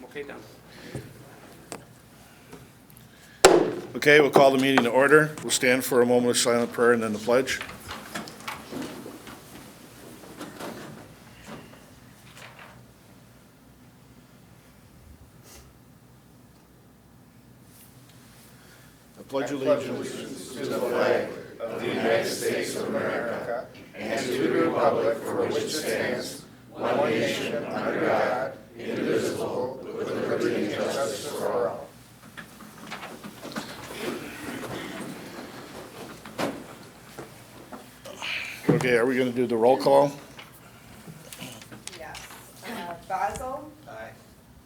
I'm okay, Don. Okay, we'll call the meeting to order. We'll stand for a moment of silent prayer and then the pledge. I pledge allegiance to the flag of the United States of America and to the republic for which it stands, one nation, under God, indivisible, with liberty and justice for all. Okay, are we going to do the roll call? Yes. Basil? Aye.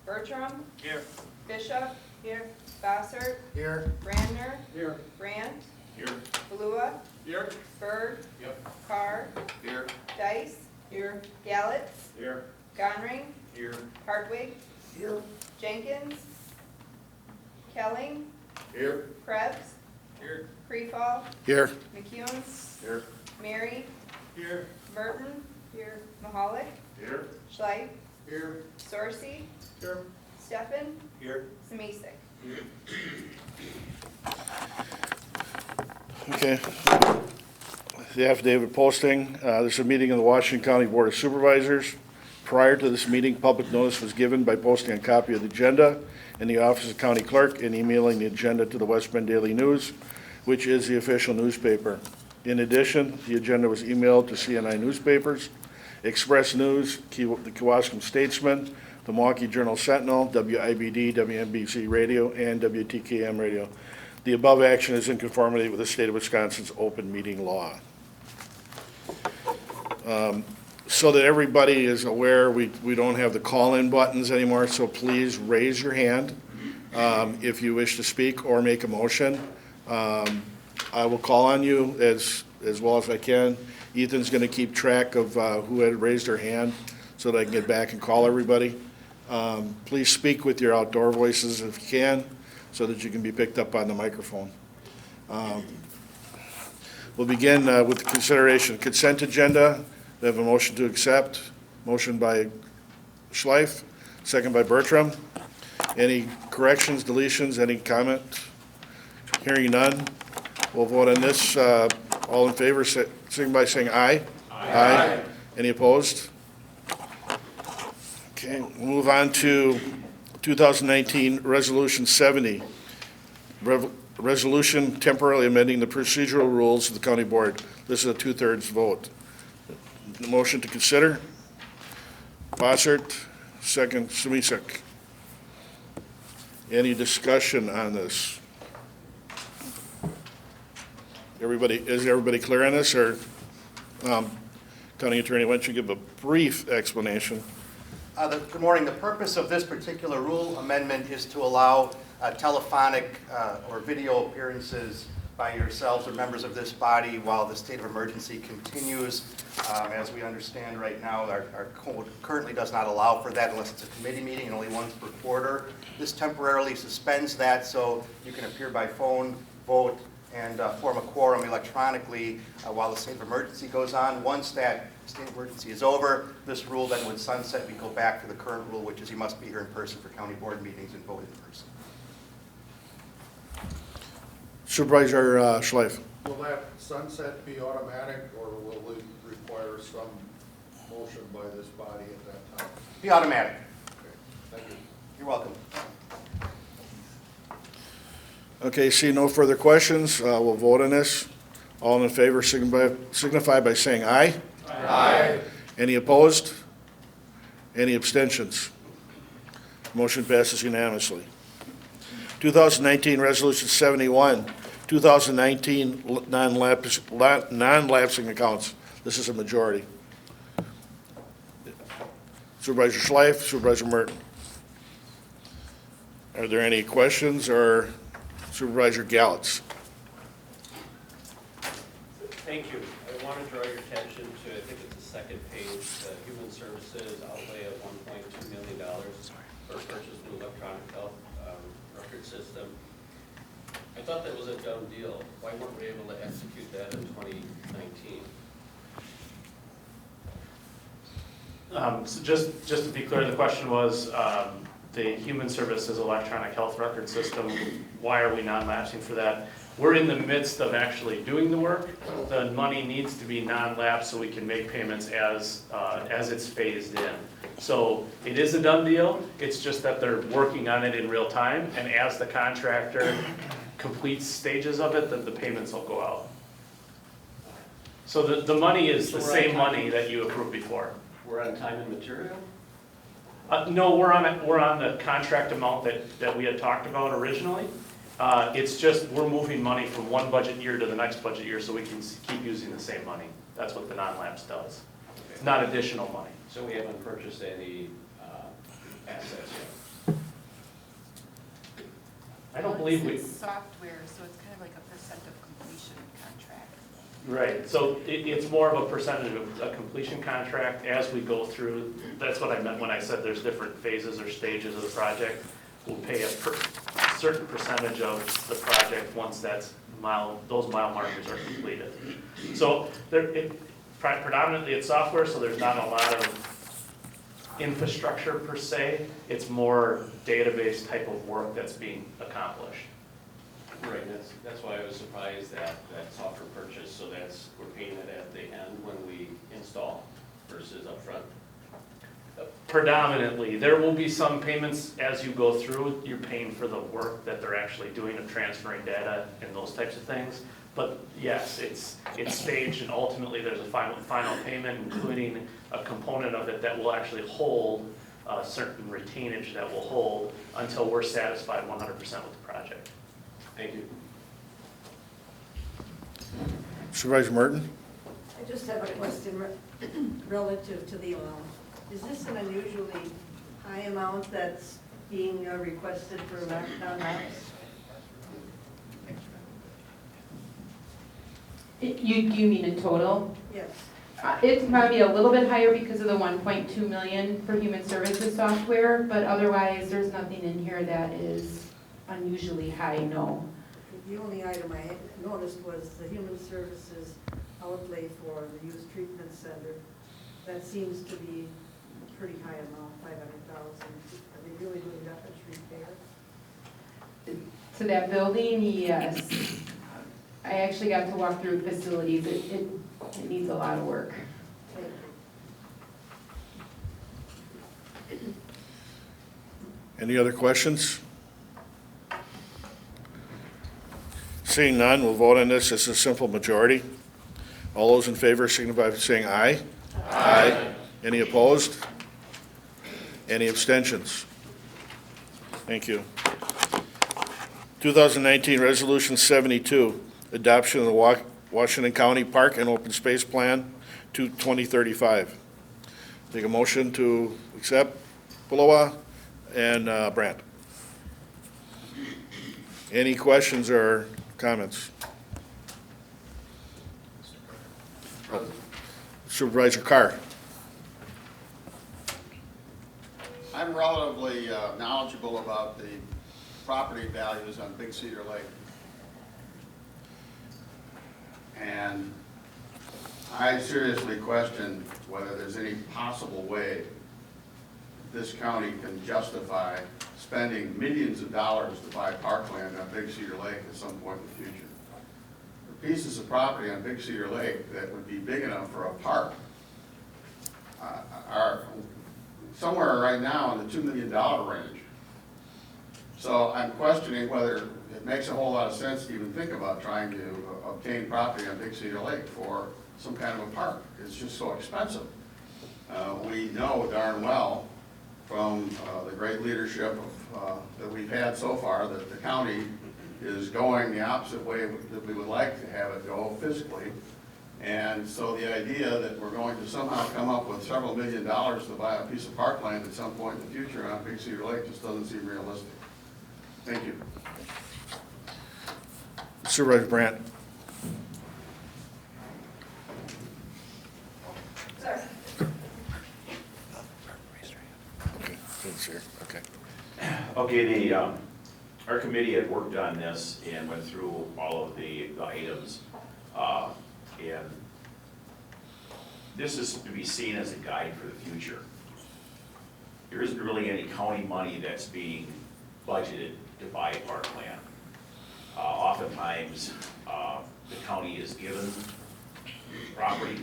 Bertram? Here. Bishop? Here. Bossert? Here. Brandner? Here. Brandt? Here. Balua? Here. Bird? Yep. Carr? Here. Dice? Here. Gallitz? Here. Gonring? Here. Hartwig? Here. Jenkins? Kelling? Here. Krebs? Here. Creefall? Here. McCune? Here. Mary? Here. Merton? Here. Mahalik? Here. Schleif? Here. Sorcy? Here. Steffen? Here. Samisek? Okay. The affidavit posting, this is a meeting of the Washington County Board of Supervisors. Prior to this meeting, public notice was given by posting a copy of the agenda in the office of county clerk and emailing the agenda to the West Bend Daily News, which is the official newspaper. In addition, the agenda was emailed to CNI newspapers, Express News, the Kewaskum Statesman, the Milwaukee Journal Sentinel, WIBD, WNBC Radio, and WTKM Radio. The above action is in conformity with the state of Wisconsin's open meeting law. So that everybody is aware, we don't have the call-in buttons anymore, so please raise your hand if you wish to speak or make a motion. I will call on you as well as I can. Ethan's going to keep track of who had raised their hand so that I can get back and call everybody. Please speak with your outdoor voices if you can so that you can be picked up on the microphone. We'll begin with the consideration of consent agenda. We have a motion to accept. Motion by Schleif, second by Bertram. Any corrections, deletions, any comment? Hearing none. We'll vote on this. All in favor, signify by saying aye. Aye. Any opposed? Okay, we'll move on to 2019 Resolution 70. Resolution temporarily amending the procedural rules of the county board. This is a 2/3 vote. The motion to consider. Bossert, second Samisek. Any discussion on this? Is everybody clear on this, or county attorney, why don't you give a brief explanation? Good morning. The purpose of this particular rule amendment is to allow telephonic or video appearances by yourselves or members of this body while the state of emergency continues. As we understand right now, our code currently does not allow for that unless it's a committee meeting and only once per quarter. This temporarily suspends that so you can appear by phone, vote, and form a quorum electronically while the state of emergency goes on. Once that state of emergency is over, this rule then would sunset. We go back to the current rule, which is you must be here in person for county board meetings and vote in person. Supervisor Schleif. Will that sunset be automatic, or will we require some motion by this body at that time? Be automatic. Okay, thank you. You're welcome. Okay, see no further questions. We'll vote on this. All in favor signify by saying aye. Aye. Any opposed? Any abstentions? Motion passes unanimously. 2019 Resolution 71, 2019 non-lapsing accounts. This is a majority. Supervisor Schleif, Supervisor Merton. Are there any questions, or Supervisor Gallitz? Thank you. I want to draw your attention to, I think it's the second page, the Human Services outlay of $1.2 million for purchase of an electronic health record system. I thought that was a done deal. Why weren't we able to execute that in 2019? So just to be clear, the question was the Human Services Electronic Health Record System. Why are we non-lapsing for that? We're in the midst of actually doing the work. The money needs to be non-lapsed so we can make payments as it's phased in. So it is a done deal, it's just that they're working on it in real time, and as the contractor completes stages of it, then the payments will go out. So the money is the So we're on same time. money that you approved before. We're on time and material? No, we're on the contract amount that we had talked about originally. It's just, we're moving money from one budget year to the next budget year so we can keep using the same money. That's what the non-lapse does. It's not additional money. So we haven't purchased any assets yet? I don't believe we, It's software, so it's kind of like a percent of completion contract. right, so it's more of a percentage of a completion contract as we go through. That's what I meant when I said there's different phases or stages of the project. We'll pay a certain percentage of the project once those mile markers are completed. So predominantly it's software, so there's not a lot of infrastructure per se. It's more database type of work that's being accomplished. Right, that's why I was surprised that software purchase, so we're paying it at the end when we install versus upfront. Predominantly, there will be some payments as you go through, you're paying for the work that they're actually doing of transferring data and those types of things. But yes, it's staged, and ultimately there's a final payment, including a component of it that will actually hold a certain retainage that will hold until we're satisfied 100% with the project. Thank you. Supervisor Merton? I just have a question relative to the amount. Is this an unusually high amount that's being requested for non-lapse? You mean in total? Yes. It's probably a little bit higher because of the 1.2 million for human services software, but otherwise, there's nothing in here that is unusually high, no. The only item I had noticed was the human services outlay for the youth treatment center. That seems to be a pretty high amount, 500,000. Are they really doing that much repair? To that building, yes. I actually got to walk through facilities. It needs a lot of work. Thank you. Any other questions? Seeing none, we'll vote on this as a simple majority. All those in favor signify by saying aye. Aye. Any opposed? Any abstentions? Thank you. 2019 Resolution 72, adoption of the Washington County Park and Open Space Plan to 2035. Take a motion to accept. Pulawa and Brandt. Any questions or comments? Supervisor Carr. I'm relatively knowledgeable about the property values on Big Cedar Lake. And I seriously question whether there's any possible way this county can justify spending millions of dollars to buy parkland on Big Cedar Lake at some point in the future. The pieces of property on Big Cedar Lake that would be big enough for a park are somewhere right now in the $2 million range. So I'm questioning whether it makes a whole lot of sense to even think about trying to obtain property on Big Cedar Lake for some kind of a park. It's just so expensive. We know darn well from the great leadership that we've had so far that the county is going the opposite way that we would like to have it go physically. And so the idea that we're going to somehow come up with several $1 million to buy a piece of parkland at some point in the future on Big Cedar Lake just doesn't seem realistic. Thank you. Supervisor Brandt. Sir. Okay, it's here. Okay. Okay, our committee had worked on this and went through all of the items. And this is to be seen as a guide for the future. there isn't really any county money that's being budgeted to buy parkland. Oftentimes, the county is given property.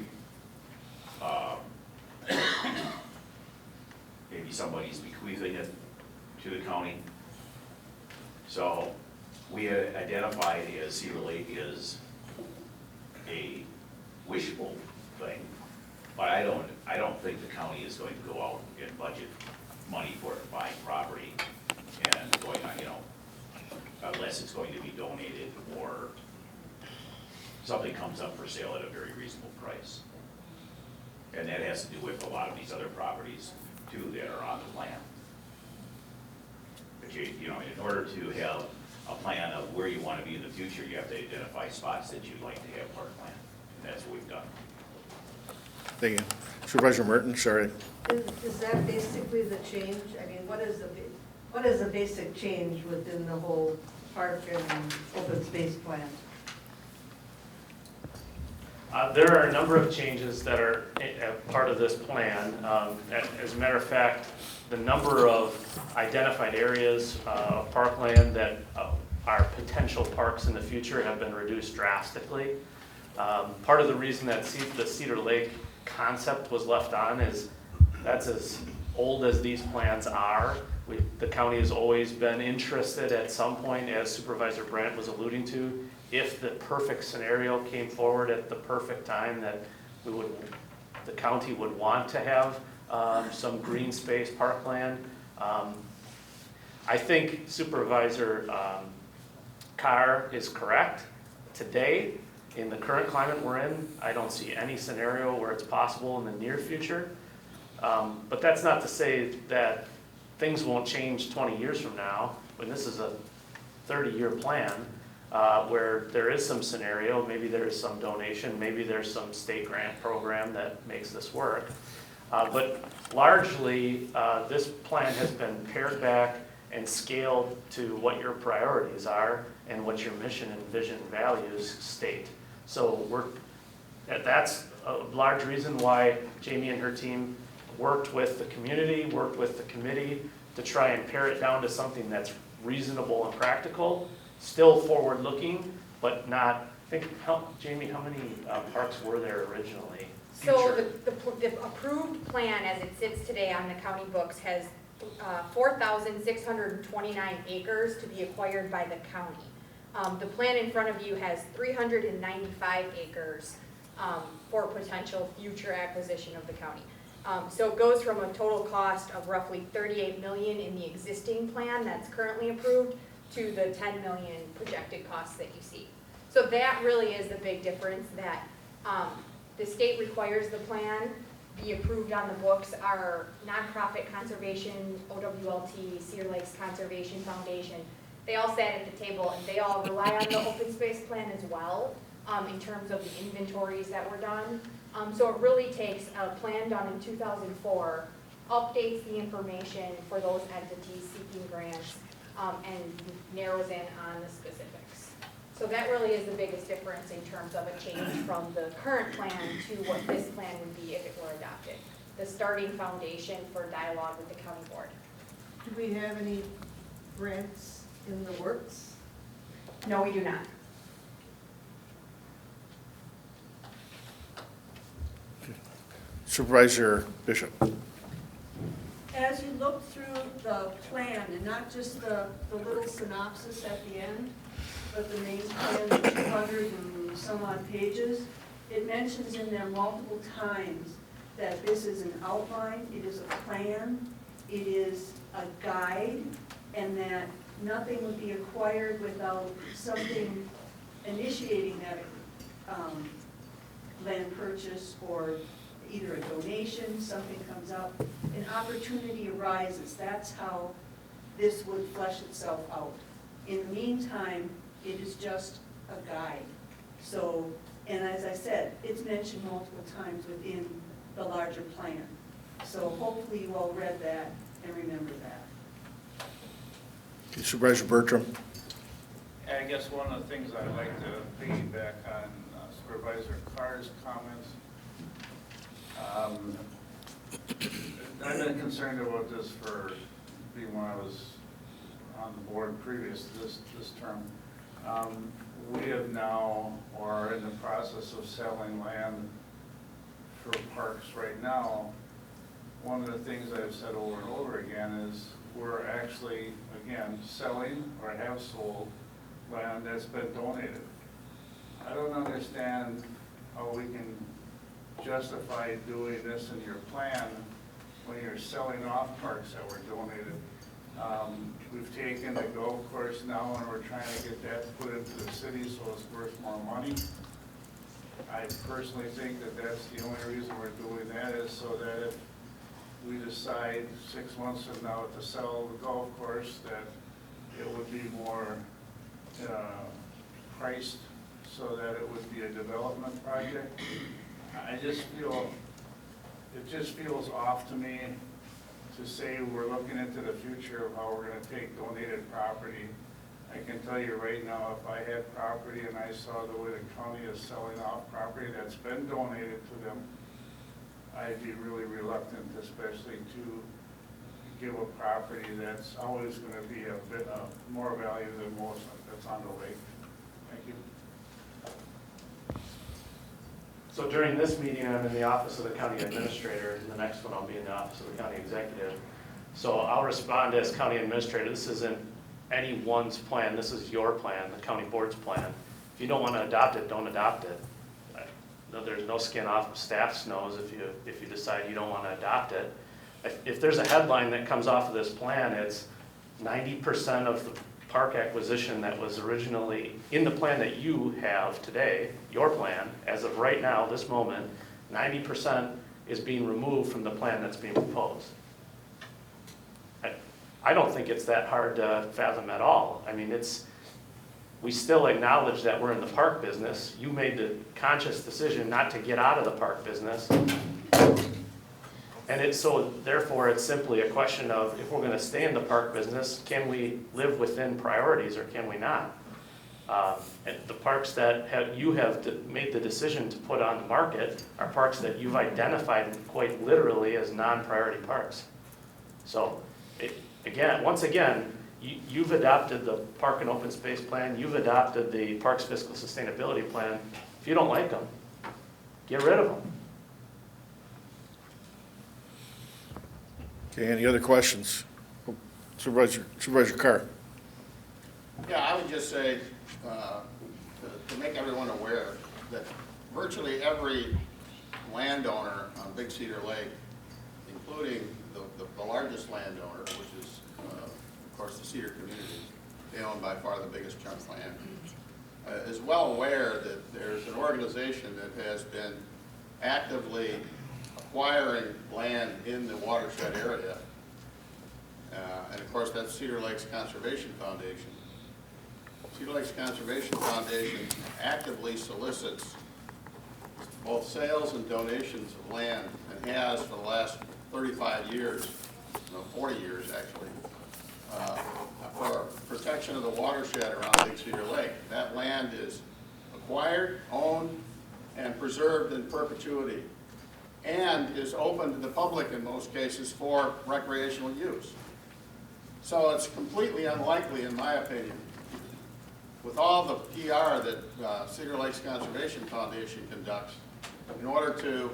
Maybe somebody's bequeathing it to the county. So we identified as Cedar Lake is a wishful thing, but I don't think the county is going to go out and budget money for buying property and going on, unless it's going to be donated or something comes up for sale at a very reasonable price. And that has to do with a lot of these other properties too that are on the plan. But in order to have a plan of where you want to be in the future, you have to identify spots that you'd like to have parkland, and that's what we've done. Thank you. Supervisor Merton, sorry. Is that basically the change? I mean, what is the basic change within the whole park and open space plan? There are a number of changes that are part of this plan. As a matter of fact, the number of identified areas of parkland that are potential parks in the future have been reduced drastically. Part of the reason that the Cedar Lake concept was left on is that's as old as these plans are. The county has always been interested at some point, as Supervisor Brandt was alluding to, if the perfect scenario came forward at the perfect time, that the county would want to have some green space parkland. I think Supervisor Carr is correct. Today, in the current climate we're in, I don't see any scenario where it's possible in the near future. But that's not to say that things won't change 20 years from now, when this is a 30-year plan, where there is some scenario, maybe there is some donation, maybe there's some state grant program that makes this work. But largely, this plan has been pared back and scaled to what your priorities are and what your mission and vision and values state. So that's a large reason why Jamie and her team worked with the community, worked with the committee to try and pare it down to something that's reasonable and practical, still forward-looking, but not, Jamie, how many parks were there originally? So the approved plan as it sits today on the county books has 4,629 acres to be acquired by the county. The plan in front of you has 395 acres for potential future acquisition of the county. So it goes from a total cost of roughly $38 million in the existing plan that's currently approved to the $10 million projected costs that you see. So that really is the big difference, that the state requires the plan be approved on the books. Our nonprofit conservation, OWLT, Cedar Lakes Conservation Foundation, they all sat at the table and they all rely on the open space plan as well in terms of the inventories that were done. So it really takes a plan done in 2004, updates the information for those entities seeking grants, and narrows in on the specifics. So that really is the biggest difference in terms of a change from the current plan to what this plan would be if it were adopted. The starting foundation for dialogue with the county board. Do we have any grants in the works? No, we do not. Supervisor Bishop. As you look through the plan, and not just the little synopsis at the end, but the main plan, the 200 and some odd pages, it mentions in there multiple times that this is an outline, it is a plan, it is a guide, and that nothing would be acquired without something initiating that land purchase, or either a donation, something comes up, an opportunity arises. That's how this would flesh itself out. In the meantime, it is just a guide. So, and as I said, it's mentioned multiple times within the larger plan. So hopefully you all read that and remember that. Supervisor Bertram. I guess one of the things I'd like to piggyback on Supervisor Carr's comments, I've been concerned about this for, being when I was on the board previous to this term. We have now, or are in the process of selling land for parks right now. One of the things I've said over and over again is we're actually, again, selling or have sold land that's been donated. I don't understand how we can justify doing this in your plan when you're selling off parks that were donated. We've taken the golf course now and we're trying to get that put into the city so it's worth more money. I personally think that that's the only reason we're doing that, is so that if we decide 6 months from now to sell the golf course, that it would be more priced so that it would be a development project. I just feel, it just feels off to me to say we're looking into the future of how we're gonna take donated property. I can tell you right now, if I had property and I saw the way the county is selling off property that's been donated to them, I'd be really reluctant, especially to give a property that's always gonna be a bit more value than most that's on the lake. Thank you. So during this meeting, I'm in the office of the county administrator, and the next one I'll be in the office of the county executive. So I'll respond as county administrator. This isn't anyone's plan, this is your plan, the county board's plan. If you don't want to adopt it, don't adopt it. There's no skin off staff's nose if you decide you don't want to adopt it. If there's a headline that comes off of this plan, it's 90% of the park acquisition that was originally in the plan that you have today, your plan, as of right now, this moment, 90% is being removed from the plan that's being proposed. I don't think it's that hard to fathom at all. I mean, we still acknowledge that we're in the park business. You made the conscious decision not to get out of the park business. And so therefore, it's simply a question of, if we're gonna stay in the park business, can we live within priorities or can we not? And the parks that you have made the decision to put on the market are parks that you've identified quite literally as non-priority parks. So, once again, you've adopted the Park and Open Space Plan, you've adopted the Parks Fiscal Sustainability Plan. If you don't like them, get rid of them. Okay, any other questions? Supervisor Carr. Yeah, I would just say, to make everyone aware, that virtually every landowner on Big Cedar Lake, including the largest landowner, which is, of course, the Cedar community, they own by far the biggest chunk of land, is well aware that there's an organization that has been actively acquiring land in the watershed area. And of course, that's Cedar Lakes Conservation Foundation. Cedar Lakes Conservation Foundation actively solicits both sales and donations of land, and has for the last 35 years, no, 40 years actually, for protection of the watershed around Big Cedar Lake. That land is acquired, owned, and preserved in perpetuity, and is open to the public in most cases for recreational use. So it's completely unlikely, in my opinion, with all the PR that Cedar Lakes Conservation Foundation conducts, in order to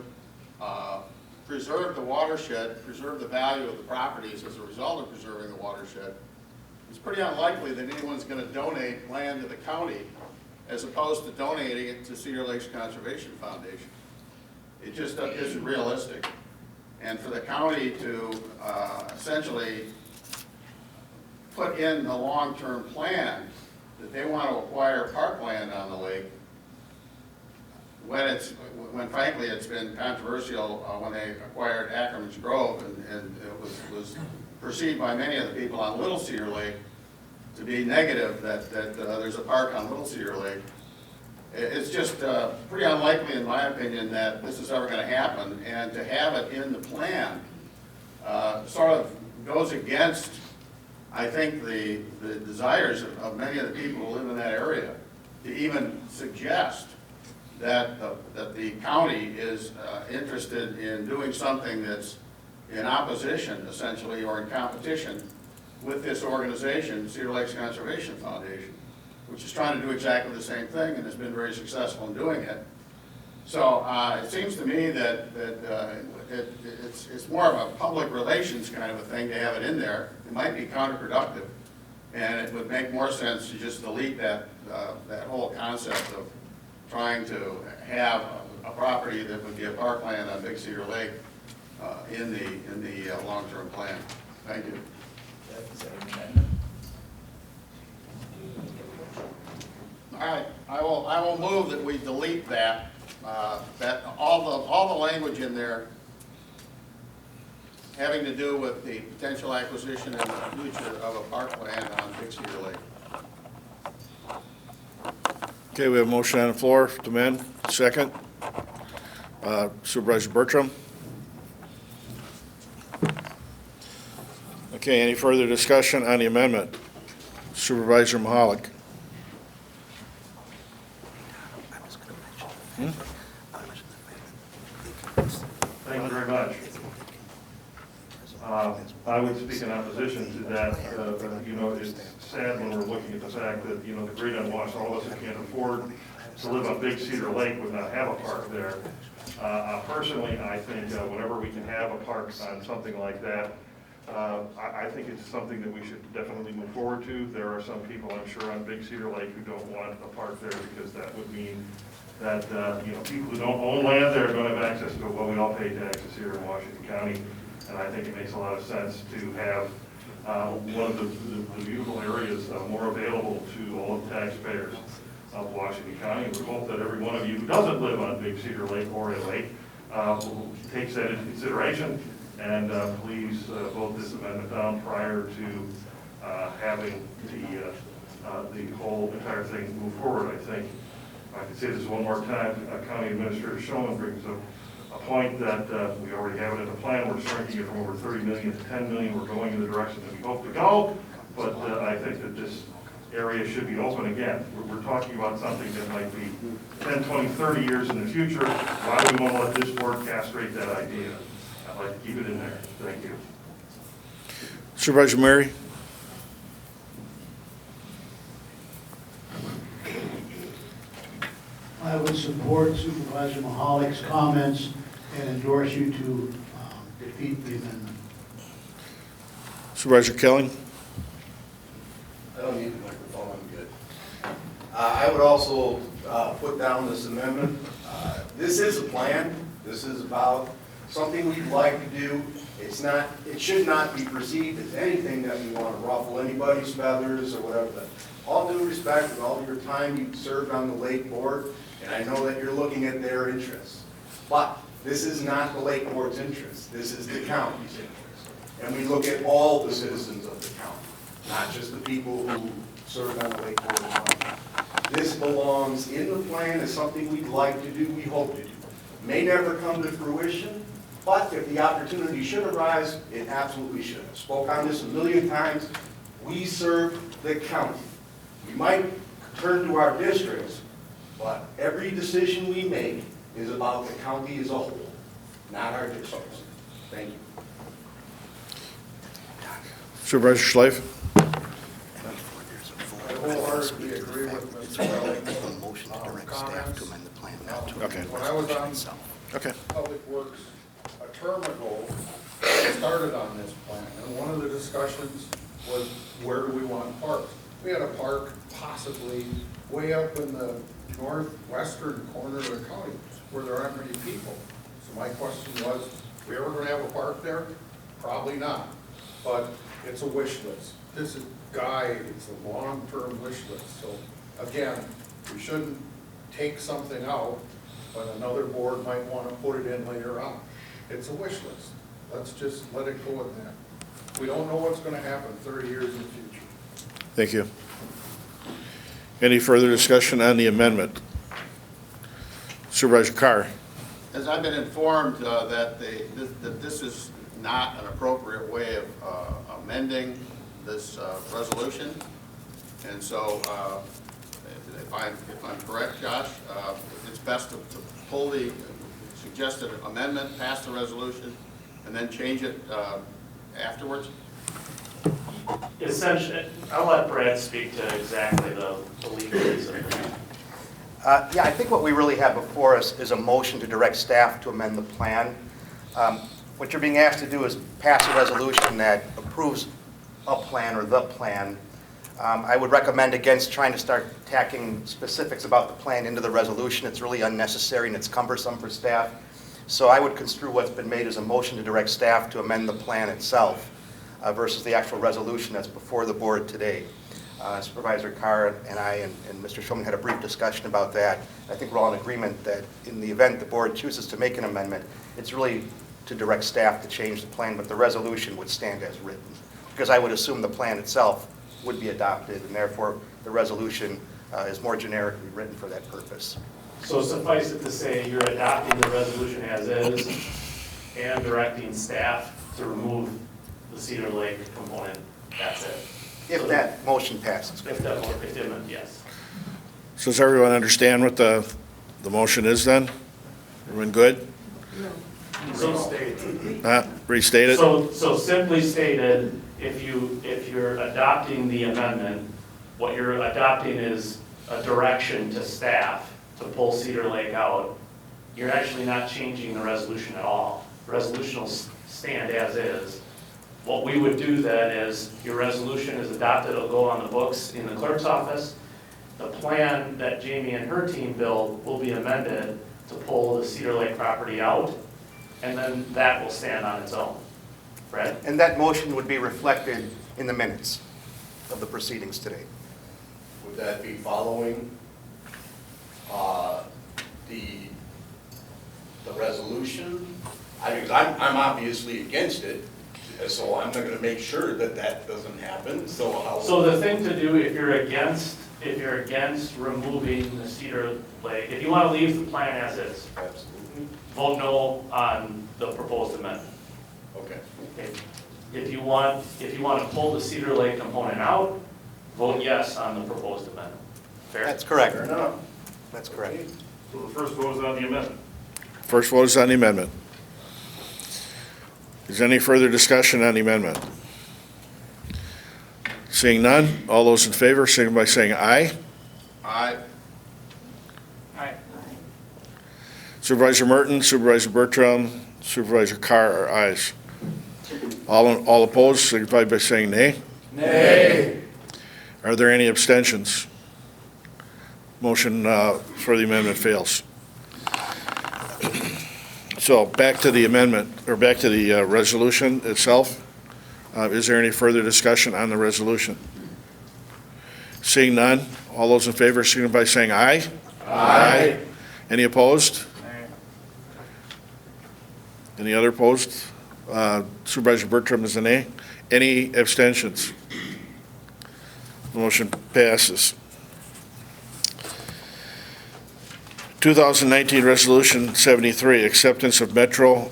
preserve the watershed, preserve the value of the properties as a result of preserving the watershed, it's pretty unlikely that anyone's going to donate land to the county as opposed to donating it to Cedar Lakes Conservation Foundation. It just isn't realistic. And for the county to essentially put in the long-term plan that they want to acquire parkland on the lake, when frankly it's been controversial when they acquired Ackerman's Grove, and it was perceived by many of the people on Little Cedar Lake to be negative that there's a park on Little Cedar Lake. It's just pretty unlikely, in my opinion, that this is ever going to happen, and to have it in the plan sort of goes against, I think, the desires of many of the people who live in that area, to even suggest that the county is interested in doing something that's in opposition, essentially, or in competition with this organization, Cedar Lakes Conservation Foundation, which is trying to do exactly the same thing and has been very successful in doing it. So it seems to me that it's more of a public relations kind of a thing to have it in there. It might be counterproductive, and it would make more sense to just delete that whole concept of trying to have a property that would be a parkland on Big Cedar Lake in the long-term plan. Thank you. All right, I will move that we delete that, that all the language in there having to do with the potential acquisition in the future of a parkland on Big Cedar Lake. Okay, we have a motion on the floor to amend. Second. Supervisor Bertram. Okay, any further discussion on the amendment? Supervisor Mahalik. Thank you very much. I would speak in opposition to that. You know, it's sad when we're looking at the fact that, you know, the great unwashed, all of us who can't afford to live on Big Cedar Lake would not have a park there. Personally, I think whenever we can have a park on something like that, I think it's something that we should definitely move forward to. There are some people, I'm sure, on Big Cedar Lake who don't want a park there because that would mean that, you know, people who don't own land there are going to have access to it. Well, we all pay taxes here in Washington County, and I think it makes a lot of sense to have one of the beautiful areas more available to all the taxpayers of Washington County. We hope that every one of you who doesn't live on Big Cedar Lake or a lake takes that into consideration, and please vote this amendment down prior to having the whole entire thing move forward. I think, if I can say this one more time, County Administrator Shulman brings up a point that we already have it in the plan. We're shrinking it from over 30 million to 10 million. We're going in the direction that we hope to go, but I think that this area should be open again. We're talking about something that might be 10, 20, 30 years in the future. Why do we want to let this board castrate that idea? I'd like to keep it in there. Thank you. Supervisor Mary. I would support Supervisor Mahalik's comments and endorse you to defeat the amendment. Supervisor Kelly. I don't need the microphone, I'm good. I would also put down this amendment. This is a plan. This is about something we'd like to do. It's not, it should not be perceived as anything that we want to ruffle anybody's feathers or whatever. But all due respect and all your time you've served on the Lake Board, and I know that you're looking at their interests. But this is not the Lake Board's interest. This is the county's interest. And we look at all the citizens of the county, not just the people who serve on the Lake Board alone. This belongs in the plan as something we'd like to do, we hope to do. May never come to fruition, but if the opportunity should arise, it absolutely should. I spoke on this a million times. We serve the county. We might turn to our districts, but every decision we make is about the county as a whole, not our districts. Thank you. Supervisor Schleif. I wholeheartedly agree with Mr. Wells' comments. Okay. When I was on Public Works a term ago, I started on this plan, and one of the discussions was where do we want parks? We had a park possibly way up in the northwestern corner of the county where there aren't many people. So my question was, are we ever going to have a park there? Probably not, but it's a wish list. This is guide, it's a long-term wish list. So again, we shouldn't take something out, but another board might want to put it in later on. It's a wish list. Let's just let it go at that. We don't know what's going to happen 30 years in the future. Thank you. Any further discussion on the amendment? Supervisor Carr. As I've been informed that this is not an appropriate way of amending this resolution, and so if I'm correct, Josh, it's best to pull the suggested amendment, pass the resolution, and then change it afterwards? Essentially, I'll let Brad speak to exactly the legalese of it. Yeah, I think what we really have before us is a motion to direct staff to amend the plan. What you're being asked to do is pass a resolution that approves a plan or the plan. I would recommend against trying to start tacking specifics about the plan into the resolution. It's really unnecessary and it's cumbersome for staff. So I would construe what's been made as a motion to direct staff to amend the plan itself versus the actual resolution that's before the board today. Supervisor Carr and I and Mr. Shulman had a brief discussion about that. I think we're all in agreement that in the event the board chooses to make an amendment, it's really to direct staff to change the plan, but the resolution would stand as written. Because I would assume the plan itself would be adopted, and therefore the resolution is more generically written for that purpose. So suffice it to say, you're adopting the resolution as is and directing staff to remove the Cedar Lake component. That's it. If that motion passes. If that, yes. So does everyone understand what the motion is then? Everyone good? Restate it? So simply stated, if you're adopting the amendment, what you're adopting is a direction to staff to pull Cedar Lake out. You're actually not changing the resolution at all. The resolution will stand as is. What we would do then is, your resolution is adopted, it'll go on the books in the clerk's office. The plan that Jamie and her team build will be amended to pull the Cedar Lake property out, and then that will stand on its own. Brad? And that motion would be reflected in the minutes of the proceedings today. Would that be following the resolution? I mean, 'cause I'm obviously against it, so I'm not gonna make sure that that doesn't happen, so how? So the thing to do, if you're against removing the Cedar Lake, if you want to leave the plan as is, Absolutely. vote no on the proposed amendment. Okay. Okay. If you want to pull the Cedar Lake component out, vote yes on the proposed amendment. Fair? That's correct. Fair enough. That's correct. So the first vote is on the amendment. First vote is on the amendment. Is there any further discussion on the amendment? Seeing none, all those in favor, signify by saying aye. Aye. Aye. Supervisor Merton, Supervisor Bertram, Supervisor Carr are ayes. All opposed, signify by saying nay. Nay. Are there any abstentions? Motion for the amendment fails. So back to the amendment, or back to the resolution itself. Is there any further discussion on the resolution? Seeing none, all those in favor signify by saying aye. Aye. Any opposed? Any other opposed? Supervisor Bertram is a nay. Any abstentions? Motion passes. 2019 Resolution 73, acceptance of Metro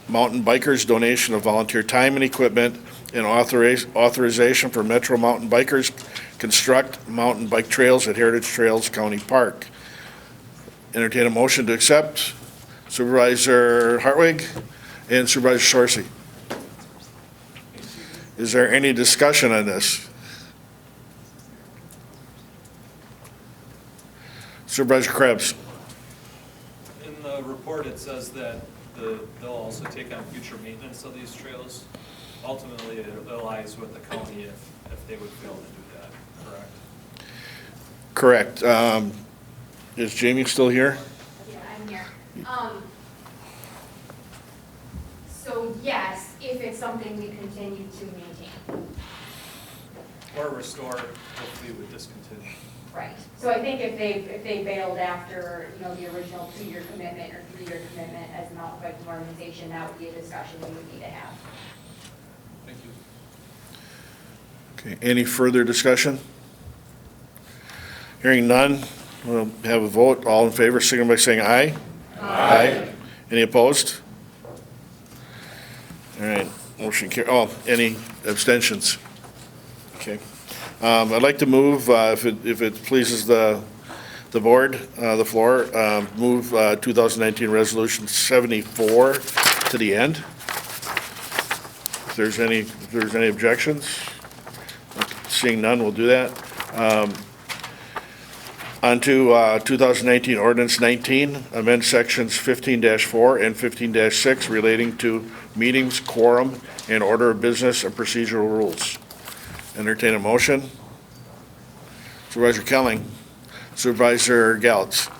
Mountain Bikers donation of volunteer time and equipment and authorization for Metro Mountain Bikers construct mountain bike trails at Heritage Trails County Park. Entertain a motion to accept. Supervisor Hartwig and Supervisor Sorcy. Is there any discussion on this? Supervisor Krebs. In the report, it says that they'll also take on future maintenance of these trails. Ultimately, it lies with the county if they would fail to do that, correct? Correct. Is Jamie still here? Yeah, I'm here. So yes, if it's something we continue to maintain. Or restore, hopefully with discontinue. Right. So I think if they bailed after, the original 2-year commitment or 3-year commitment as a mountain biking organization, that would be a discussion we would need to have. Thank you. Okay, any further discussion? Hearing none, we'll have a vote. All in favor, signify by saying aye. Aye. Any opposed? All right, motion carried. Oh, any abstentions? Okay. I'd like to move, if it pleases the board, the floor, move 2019 Resolution 74 to the end. if there's any objections. Seeing none, we'll do that. On to 2019 Ordinance 19, amend sections 15-4 and 15-6 relating to meetings, quorum, and order of business and procedural rules. Entertain a motion. Supervisor Kelling. Supervisor Gallitz.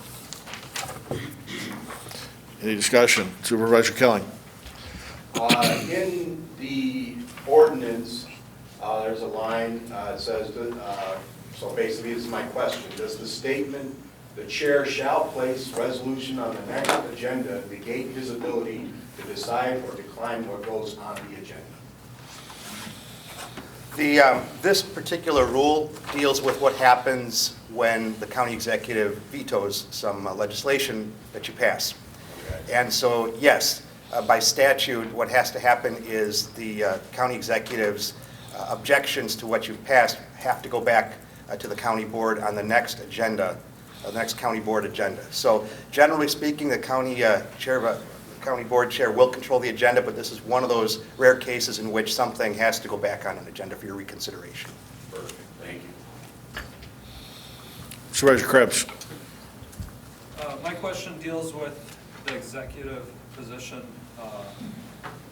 Any discussion? Supervisor Kelling. In the ordinance, there's a line, it says, so basically this is my question. Does the statement, the chair shall place resolution on the next agenda negate his ability to decide or decline what goes on the agenda? This particular rule deals with what happens when the county executive vetoes some legislation that you pass. And so, yes, by statute, what has to happen is the county executive's objections to what you've passed have to go back to the county board on the next agenda, the next county board agenda. So generally speaking, the county county board chair will control the agenda, but this is one of those rare cases in which something has to go back on an agenda for your reconsideration. Perfect, thank you. Supervisor Krebs. My question deals with the executive position.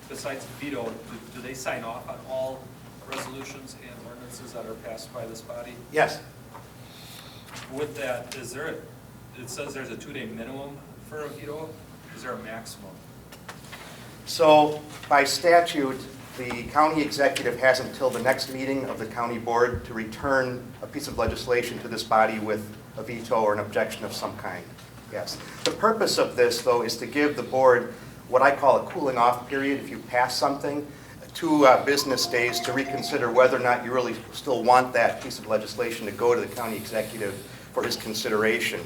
Besides veto, do they sign off on all resolutions and ordinances that are passed by this body? Yes. With that, is there, it says there's a 2-day minimum for a veto. Is there a maximum? So by statute, the county executive has until the next meeting of the county board to return a piece of legislation to this body with a veto or an objection of some kind. Yes. The purpose of this, though, is to give the board what I call a cooling off period. If you pass something, 2 business days to reconsider whether or not you really still want that piece of legislation to go to the county executive for his consideration.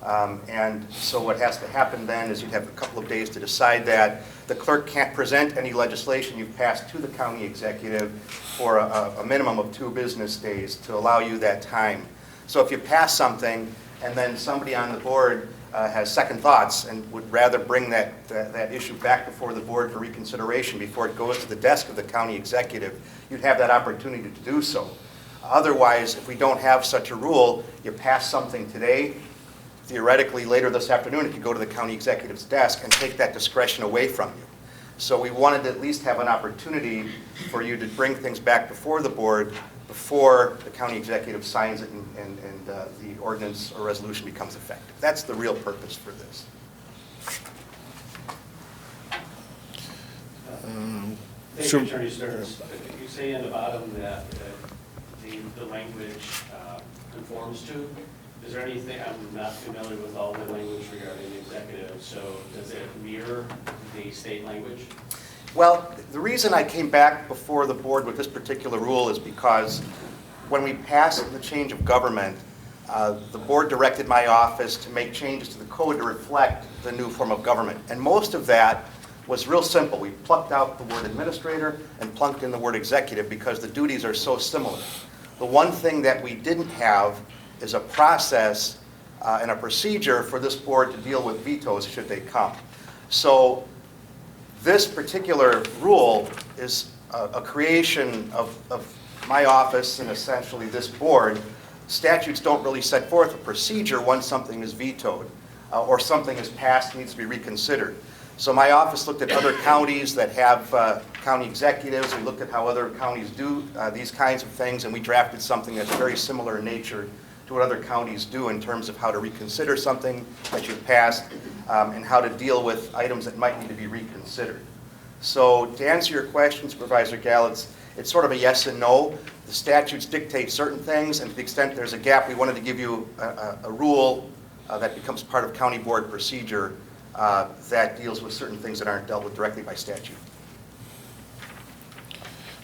And so what has to happen then is you'd have a couple of days to decide that. The clerk can't present any legislation you've passed to the county executive for a minimum of 2 business days to allow you that time. So if you pass something and then somebody on the board has second thoughts and would rather bring that issue back before the board for reconsideration before it goes to the desk of the county executive, you'd have that opportunity to do so. Otherwise, if we don't have such a rule, you pass something today, theoretically later this afternoon, it could go to the county executive's desk and take that discretion away from you. So we wanted to at least have an opportunity for you to bring things back before the board before the county executive signs it and the ordinance or resolution becomes effective. That's the real purpose for this. Thank you, Attorney Stearns. You say in the bottom that the language conforms to. Is there anything, I'm not familiar with all the language regarding the executive, so does it mirror the state language? Well, the reason I came back before the board with this particular rule is because when we passed the change of government, the board directed my office to make changes to the code to reflect the new form of government. And most of that was real simple. We plucked out the word administrator and plunked in the word executive because the duties are so similar. The one thing that we didn't have is a process and a procedure for this board to deal with vetoes should they come. So this particular rule is a creation of my office and essentially this board. Statutes don't really set forth a procedure once something is vetoed or something is passed and needs to be reconsidered. So my office looked at other counties that have county executives. We looked at how other counties do these kinds of things, and we drafted something that's very similar in nature to what other counties do in terms of how to reconsider something that you've passed and how to deal with items that might need to be reconsidered. So to answer your question, Supervisor Gallitz, it's sort of a yes and no. The statutes dictate certain things, and to the extent there's a gap, we wanted to give you a rule that becomes part of county board procedure that deals with certain things that aren't dealt with directly by statute.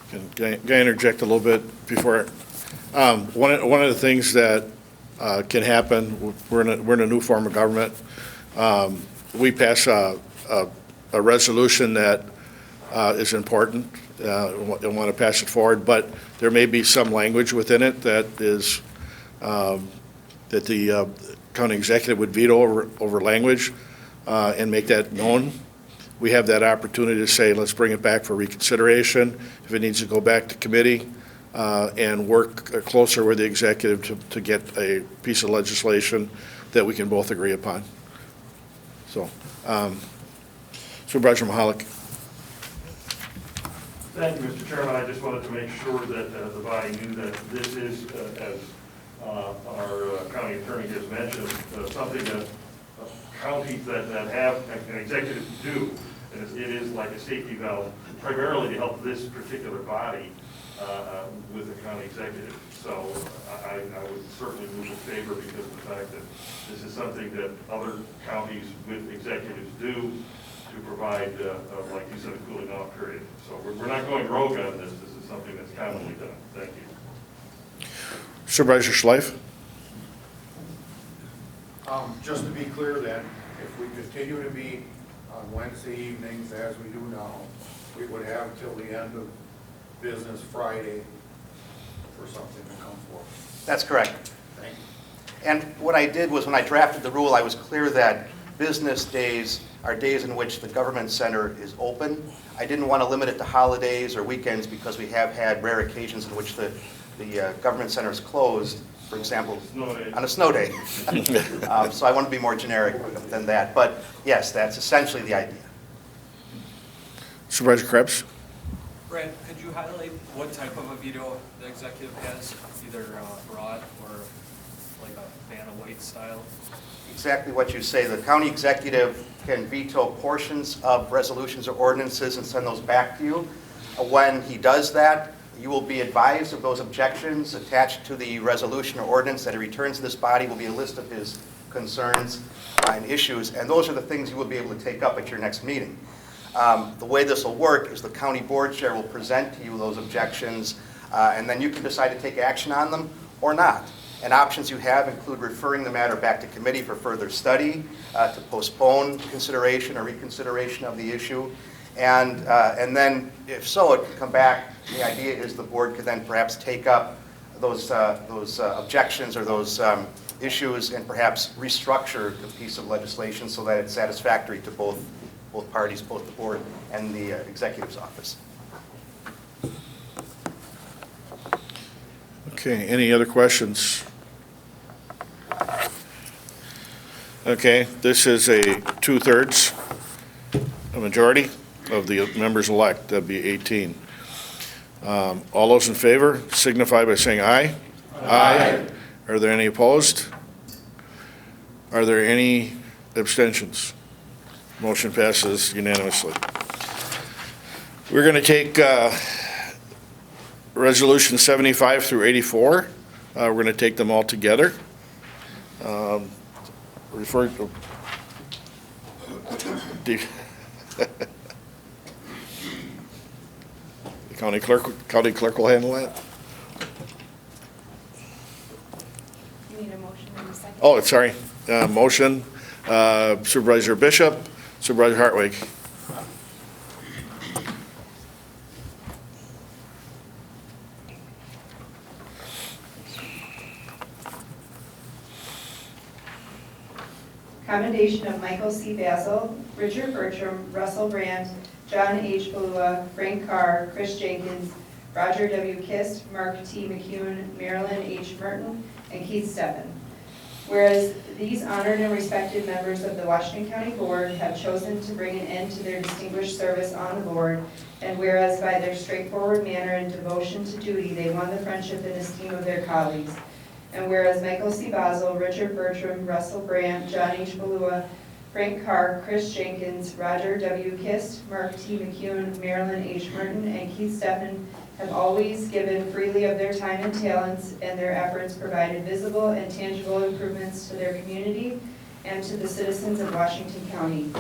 Can I interject a little bit before? One of the things that can happen, we're in a new form of government. We pass a resolution that is important and want to pass it forward, but there may be some language within it that is that the county executive would veto over language and make that known. we have that opportunity to say, let's bring it back for reconsideration. If it needs to go back to committee, and work closer with the executive to get a piece of legislation that we can both agree upon. So, Supervisor Mahalik. Thank you, Mr. Chairman. I just wanted to make sure that the body knew that this is, as our county attorney has mentioned, something that counties that have an executive do. And it is like a safety valve, primarily to help this particular body with the county executive. So I would certainly move in favor because of the fact that this is something that other counties with executives do to provide, like you said, a cooling off period. So we're not going rogue on this. This is something that's commonly done. Thank you. Supervisor Schleif. Just to be clear then, if we continue to meet on Wednesday evenings as we do now, we would have until the end of business Friday for something to come forth. That's correct. Thank you. And what I did was when I drafted the rule, I was clear that business days are days in which the government center is open. I didn't want to limit it to holidays or weekends because we have had rare occasions in which the government center is closed, for example, on a snow day. So I want to be more generic than that. But yes, that's essentially the idea. Supervisor Krebs. Brad, could you highlight what type of a veto the executive has, either broad or like a Vanna White style? Exactly what you say. The county executive can veto portions of resolutions or ordinances and send those back to you. When he does that, you will be advised of those objections. Attached to the resolution or ordinance that he returns to this body will be a list of his concerns and issues, and those are the things you will be able to take up at your next meeting. The way this will work is the county board chair will present to you those objections, and then you can decide to take action on them or not. And options you have include referring the matter back to committee for further study, to postpone consideration or reconsideration of the issue. And then, if so, it could come back. The idea is the board could then perhaps take up those objections or those issues and perhaps restructure the piece of legislation so that it's satisfactory to both parties, both the board and the executive's office. Okay, any other questions? Okay, this is a 2/3, a majority of the members elect, that'd be 18. All those in favor signify by saying aye. Aye. Are there any opposed? Are there any abstentions? Motion passes unanimously. We're going to take Resolution 75 through 84. We're going to take them all together. Refer to the county clerk will handle that. You need a motion and a second? Oh, sorry. Motion, Supervisor Bishop, Supervisor Hartwig. Commendation of Michael C. Basil, Richard Bertram, Russell Brandt, John H. Balua, Frank Carr, Chris Jenkins, Roger W. Kist, Mark T. McCune, Marilyn H. Merton, and Keith Steffen. Whereas these honored and respected members of the Washington County Board have chosen to bring an end to their distinguished service on the board, and whereas by their straightforward manner and devotion to duty, they won the friendship and esteem of their colleagues. And whereas Michael C. Basil, Richard Bertram, Russell Brandt, John H. Balua, Frank Carr, Chris Jenkins, Roger W. Kist, Mark T. McCune, Marilyn H. Merton, and Keith Steffen have always given freely of their time and talents, and their efforts provided visible and tangible improvements to their community and to the citizens of Washington County.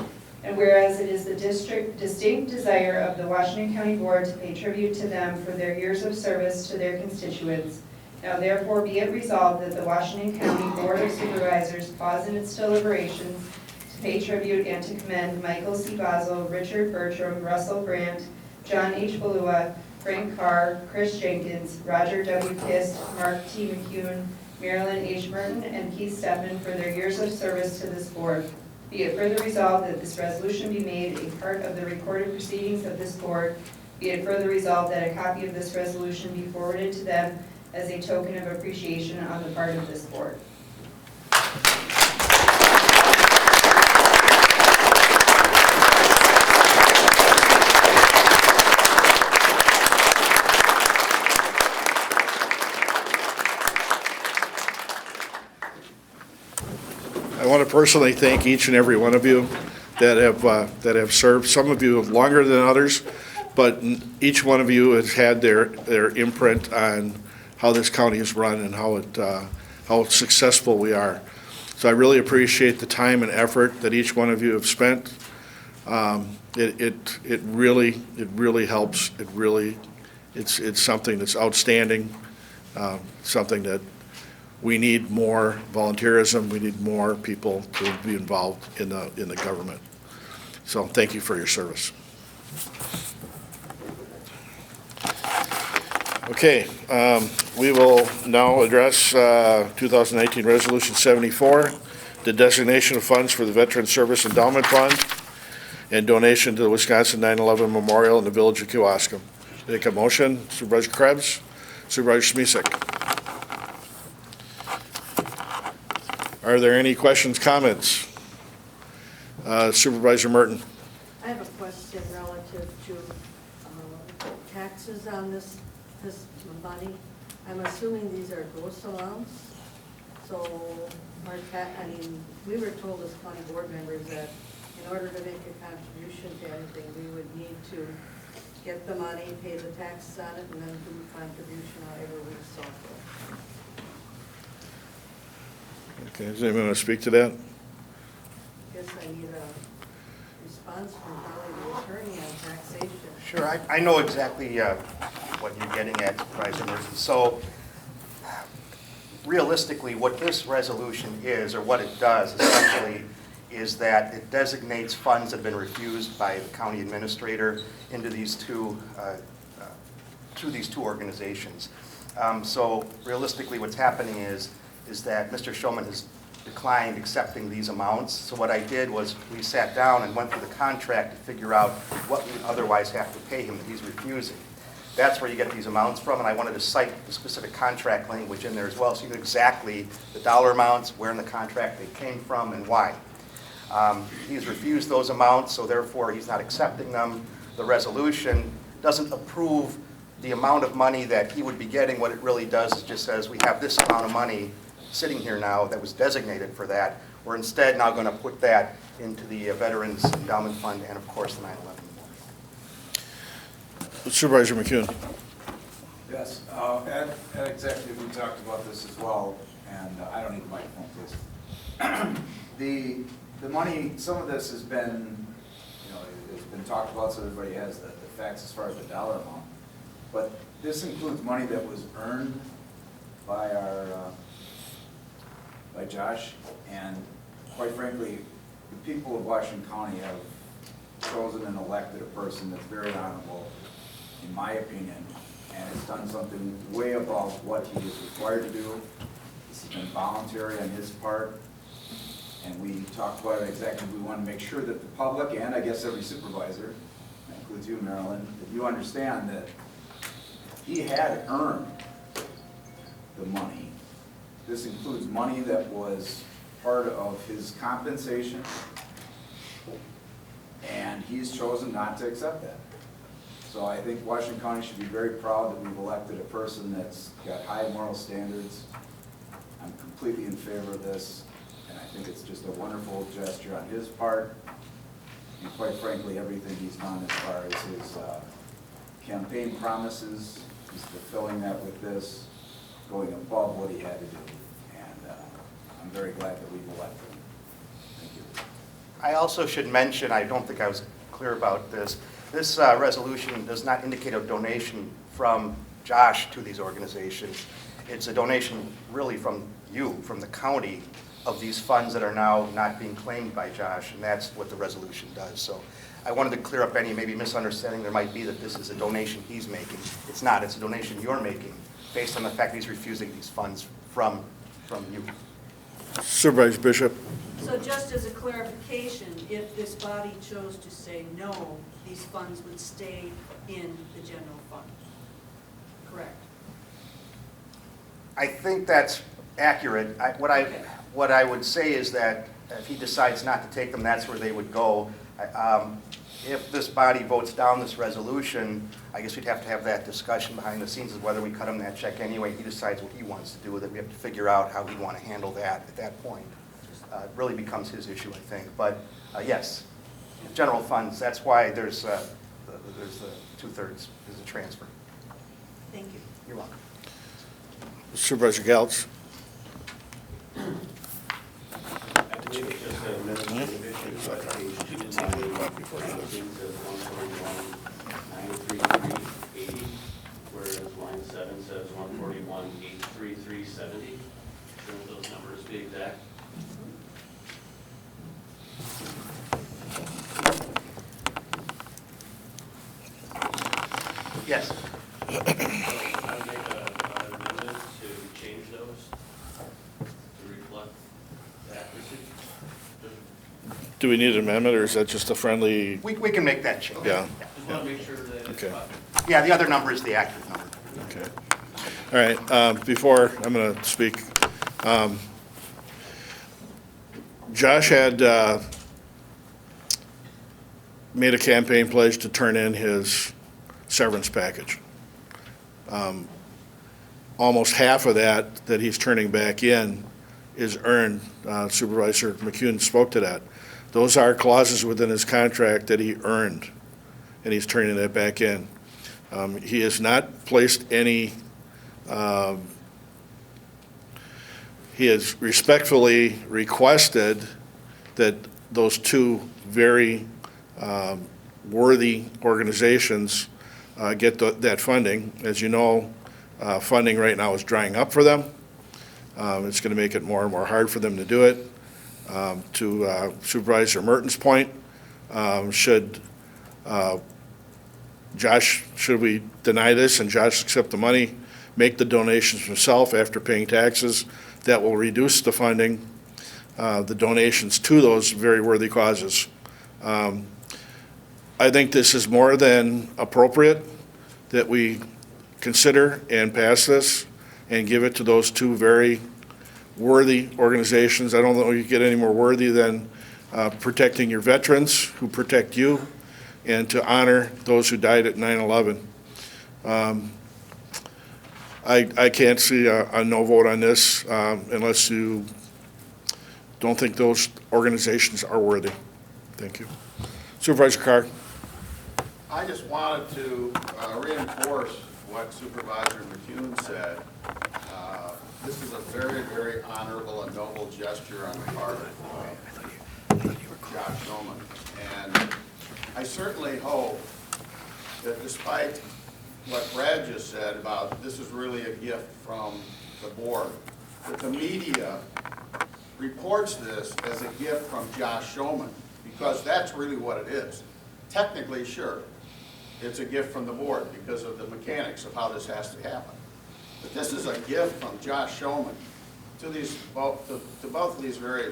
And whereas it is the distinct desire of the Washington County Board to pay tribute to them for their years of service to their constituents, now therefore be it resolved that the Washington County Board of Supervisors pause in its deliberations to pay tribute and to commend Michael C. Basil, Richard Bertram, Russell Brandt, John H. Balua, Frank Carr, Chris Jenkins, Roger W. Kist, Mark T. McCune, Marilyn H. Merton, and Keith Steffen for their years of service to this board. Be it further resolved that this resolution be made a part of the recorded proceedings of this board. Be it further resolved that a copy of this resolution be forwarded to them as a token of appreciation on the part of this board. I want to personally thank each and every one of you that have served. Some of you longer than others, but each one of you has had their imprint on how this county is run and how successful we are. So I really appreciate the time and effort that each one of you have spent. It really helps. It's something that's outstanding. Something that we need more volunteerism. We need more people to be involved in the government. So thank you for your service. Okay, we will now address 2019 Resolution 74, the designation of funds for the Veteran Service Endowment Fund and donation to the Wisconsin 9/11 Memorial in the Village of Kewaskum. Take a motion. Supervisor Krebs, Supervisor Smisek. Are there any questions, comments? Supervisor Merton. I have a question relative to taxes on this money. I'm assuming these are gross amounts. So we were told as county board members that in order to make a contribution to anything, we would need to get the money, pay the taxes on it, and then do contribution however we saw fit. Okay, does anyone want to speak to that? Guess I need a response from probably the attorney on taxation. Sure, I know exactly what you're getting at, Supervisor Merton. So realistically, what this resolution is, or what it does essentially, is that it designates funds that have been refused by the county administrator into these two, through these two organizations. So realistically, what's happening is that Mr. Shulman has declined accepting these amounts. So what I did was we sat down and went through the contract to figure out what we would otherwise have to pay him that he's refusing. That's where you get these amounts from, and I wanted to cite the specific contract language in there as well, so you know exactly the dollar amounts, where in the contract they came from, and why. He's refused those amounts, so therefore he's not accepting them. The resolution doesn't approve the amount of money that he would be getting. What it really does is just says we have this amount of money sitting here now that was designated for that. We're instead now going to put that into the Veterans Endowment Fund and, of course, the 9/11 Memorial. Supervisor McCune. Yes, at executive, we talked about this as well, and I don't need the microphone, please. The money, some of this has been, it's been talked about, so everybody has the facts as far as the dollar amount. But this includes money that was earned by by Josh, and quite frankly, the people of Washington County have chosen and elected a person that's very honorable, in my opinion, and has done something way above what he is required to do. This has been voluntary on his part, and we talked about it exactly. We want to make sure that the public, and I guess every supervisor, that includes you, Marilyn, that you understand that he had earned the money. This includes money that was part of his compensation, and he's chosen not to accept that. So I think Washington County should be very proud that we've elected a person that's got high moral standards. I'm completely in favor of this, and I think it's just a wonderful gesture on his part. And quite frankly, everything he's done as far as his campaign promises, he's fulfilling that with this, going above what he had to do. And I'm very glad that we've elected him. Thank you. I also should mention, I don't think I was clear about this, this resolution does not indicate a donation from Josh to these organizations. It's a donation really from you, from the county, of these funds that are now not being claimed by Josh, and that's what the resolution does. So I wanted to clear up any maybe misunderstanding there might be that this is a donation he's making. It's not. It's a donation you're making based on the fact that he's refusing these funds from you. Supervisor Bishop. So just as a clarification, if this body chose to say no, these funds would stay in the general fund, correct? I think that's accurate. What I would say is that if he decides not to take them, that's where they would go. If this body votes down this resolution, I guess we'd have to have that discussion behind the scenes of whether we cut him that check anyway. He decides what he wants to do with it. We have to figure out how he'd want to handle that at that point. It really becomes his issue, I think. But yes, general funds, that's why there's the 2/3 is a transfer. Thank you. You're welcome. Supervisor Gals. I believe it's just a minute revision by page 2, says 141,933.80, whereas line 7 says 141,833.70. Shouldn't those numbers be exact? Yes. I would make an amendment to change those to reflect the accuracy. Do we need an amendment, or is that just a friendly? We can make that change. Yeah. Just want to make sure that it's Okay. proper. Yeah, the other number is the accurate number. Okay. All right, before I'm going to speak, Josh had made a campaign pledge to turn in his severance package. Almost half of that he's turning back in is earned. Supervisor McCune spoke to that. Those are clauses within his contract that he earned, and he's turning that back in. He has not placed any, he has respectfully requested that those two very worthy organizations get that funding. As you know, funding right now is drying up for them. It's going to make it more and more hard for them to do it. To Supervisor Merton's point, should we deny this and Josh accept the money, make the donations himself after paying taxes, that will reduce the funding, the donations to those very worthy causes. I think this is more than appropriate that we consider and pass this and give it to those two very worthy organizations. I don't know you get any more worthy than protecting your veterans who protect you and to honor those who died at 9/11. I can't see a no vote on this unless you don't think those organizations are worthy. Thank you. Supervisor Carr. I just wanted to reinforce what Supervisor McCune said. This is a very, very honorable and noble gesture on the part of Josh Schoeman. And I certainly hope that despite what Brad just said about this is really a gift from the board, that the media reports this as a gift from Josh Schoeman, because that's really what it is. Technically, sure, it's a gift from the board because of the mechanics of how this has to happen. But this is a gift from Josh Schoeman to both of these very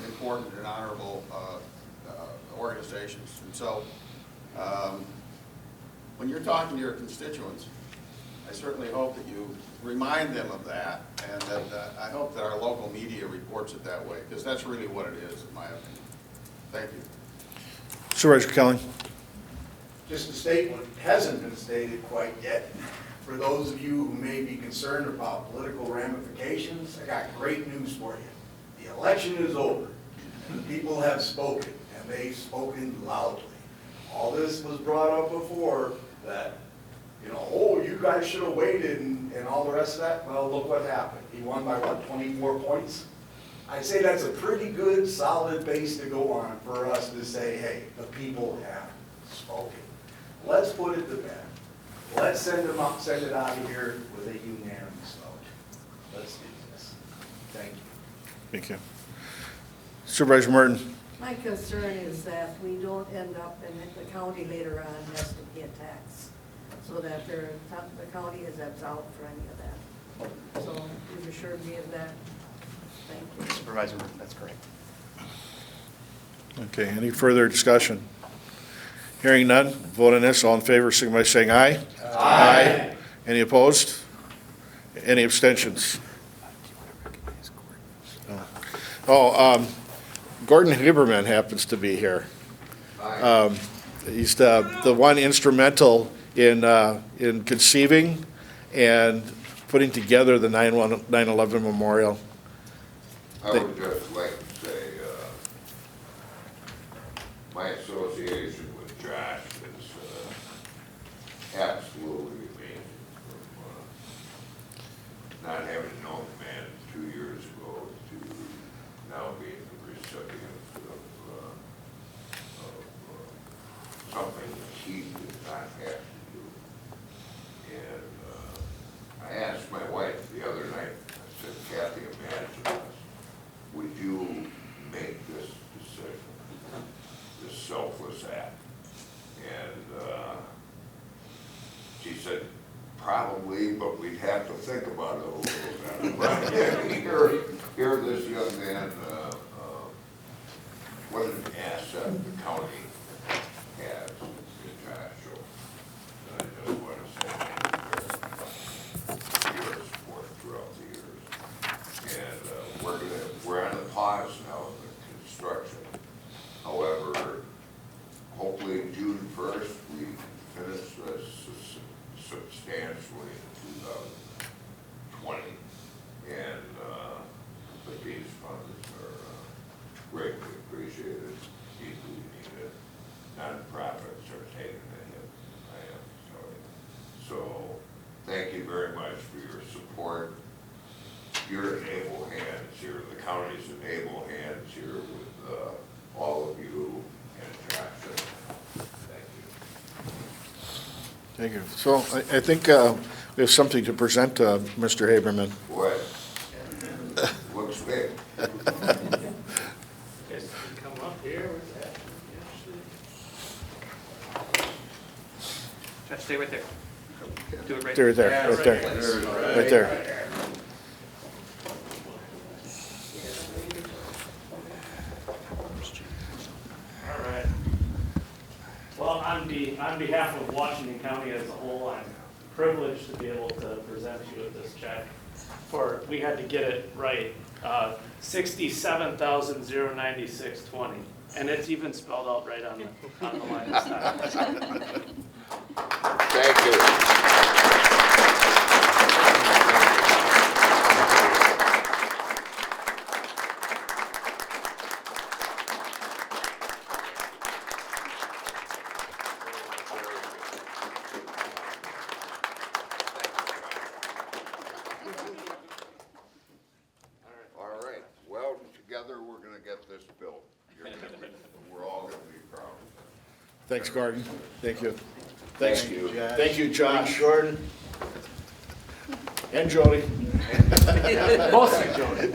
important and honorable organizations. And so, when you're talking to your constituents, I certainly hope that you remind them of that, and that I hope that our local media reports it that way, because that's really what it is, in my opinion. Thank you. Supervisor Kelly. Just to state what hasn't been stated quite yet, for those of you who may be concerned about political ramifications, I got great news for you. The election is over. The people have spoken, and they've spoken loudly. All this was brought up before that, oh, you guys should have waited and all the rest of that. Well, look what happened. He won by what, 24 points? I'd say that's a pretty good, solid base to go on for us to say, hey, the people have spoken. Let's put it to bed. Let's send it out of here with a unanimous vote. Let's do this. Thank you. Thank you. Supervisor Merton. My concern is that we don't end up and the county later on has to pay a tax, so that the county is absolved for any of that. So you've assured me of that. Thank you. Supervisor, that's correct. Okay, any further discussion? Hearing none, vote on this. All in favor, signify by saying aye. Aye. Any opposed? Any abstentions? Oh, Gordon Huberman happens to be here. He's the one instrumental in conceiving and putting together the 9/11 memorial. I would just like to say, my association with Josh is absolutely amazing. From not having known the man 2 years ago to now being the recipient of something that he did not have to do. And I asked my wife the other night, I said, Kathy, imagine this. Would you make this decision, this selfless act? And she said, probably, but we'd have to think about it a little bit. But here this young man, what an asset the county has in Joshua. And I just want to say thank you very much for your support throughout the years. And we're on a pause now in the construction. However, hopefully June 1st, we finish this substantially in 2020. And but these funds are greatly appreciated, deeply needed. Nonprofits are taking a hit, I am telling you. So thank you very much for your support. You're an able hands here, the county's an able hands here with all of you and Josh. Thank you. Thank you. So I think we have something to present to Mr. Haberman. What? Looks big. Guys can come up here. Just stay right there. Do it right There, there, Yeah, right there, right there. All right. Well, on behalf of Washington County as a whole, I'm privileged to be able to present you with this check for, we had to get it right, $67,096.20. And it's even spelled out right on the line this time. Thank you. All right, well, together we're gonna get this built. We're all gonna be proud. Thanks, Gordon. Thank you. Thank you. Thank you, Josh. Gordon. And Jody. Mostly Jody.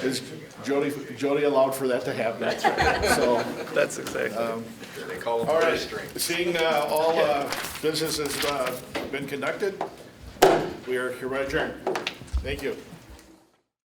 Is Jody allowed for that to happen? That's right. So, That's exactly. They call them all right, string. seeing all business has been conducted, we are hereby adjourned. Thank you.